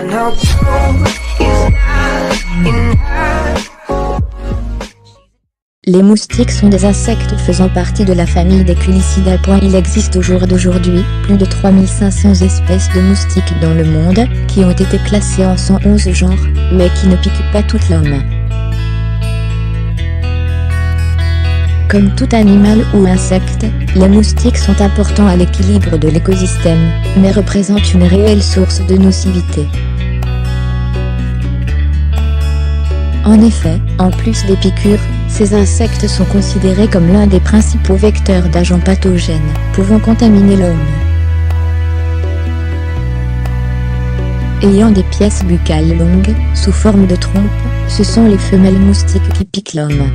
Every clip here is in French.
no proof is not enough. Les moustiques sont des insectes faisant partie de la famille des Culicidae. Il existe au jour d'aujourd'hui plus de 3500 espèces de moustiques dans le monde, qui ont été classées en 111 genres, mais qui ne piquent pas toute l'homme. Comme tout animal ou insecte, les moustiques sont importants à l'équilibre de l'écosystème, mais représentent une réelle source de nocivité. En effet, en plus des piqûres, ces insectes sont considérés comme l'un des principaux vecteurs d'agents pathogènes, pouvant contaminer l'homme. Ayant des pièces buccales longues, sous forme de trompe, ce sont les femelles moustiques qui piquent l'homme.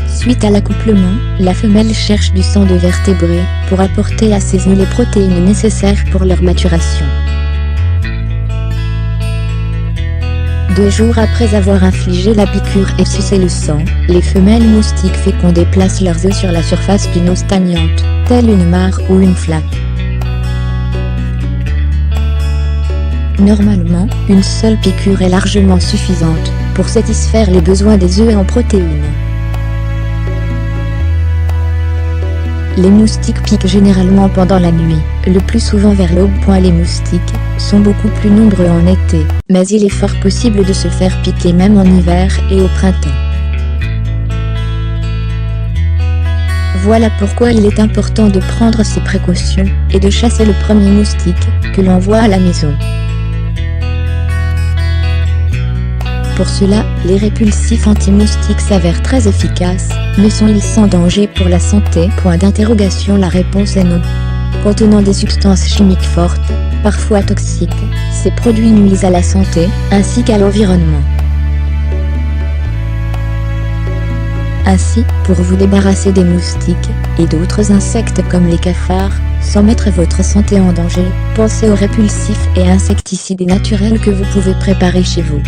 Suite à l'accouplement, la femelle cherche du sang de vertébrés, pour apporter à ses œufs les protéines nécessaires pour leur maturation. 2 jours après avoir infligé la piqûre et sucé le sang, les femelles moustiques fécondées placent leurs œufs sur la surface d'une eau stagnante, telle une mare ou une flaque. Normalement, une seule piqûre est largement suffisante pour satisfaire les besoins des œufs en protéines. Les moustiques piquent généralement pendant la nuit, le plus souvent vers l'aube. Les moustiques sont beaucoup plus nombreux en été, mais il est fort possible de se faire piquer même en hiver et au printemps. Voilà pourquoi il est important de prendre ses précautions et de chasser le premier moustique que l'on voit à la maison. Pour cela, les répulsifs anti-moustiques s'avèrent très efficaces, mais sont-ils sans danger pour la santé? La réponse est non. Contenant des substances chimiques fortes, parfois toxiques, ces produits nuisent à la santé, ainsi qu'à l'environnement. Ainsi, pour vous débarrasser des moustiques, et d'autres insectes comme les cafards, sans mettre votre santé en danger, pensez aux répulsifs et insecticides naturels que vous pouvez préparer chez vous.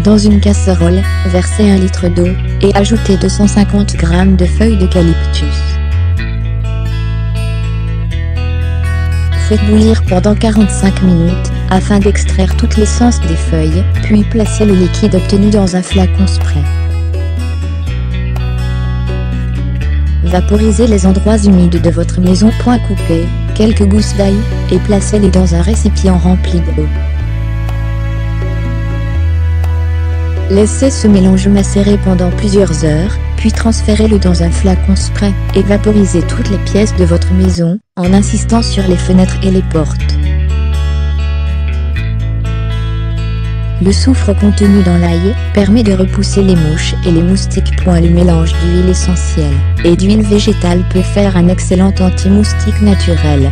Dans une casserole, versez 1 litre d'eau, et ajoutez 250 g de feuilles d'eucalyptus. Faites bouillir pendant 45 minutes, afin d'extraire toute l'essence des feuilles, puis placez le liquide obtenu dans un flacon spray. Vaporisez les endroits humides de votre maison. Coupez quelques gousses d'ail, et placez-les dans un récipient rempli d'eau. Laissez ce mélange macérer pendant plusieurs heures, puis transférez-le dans un flacon spray, et vaporisez toutes les pièces de votre maison, en insistant sur les fenêtres et les portes. Le soufre contenu dans l'ail permet de repousser les mouches et les moustiques. Le mélange d'huile essentielle et d'huile végétale peut faire un excellent anti-moustique naturel.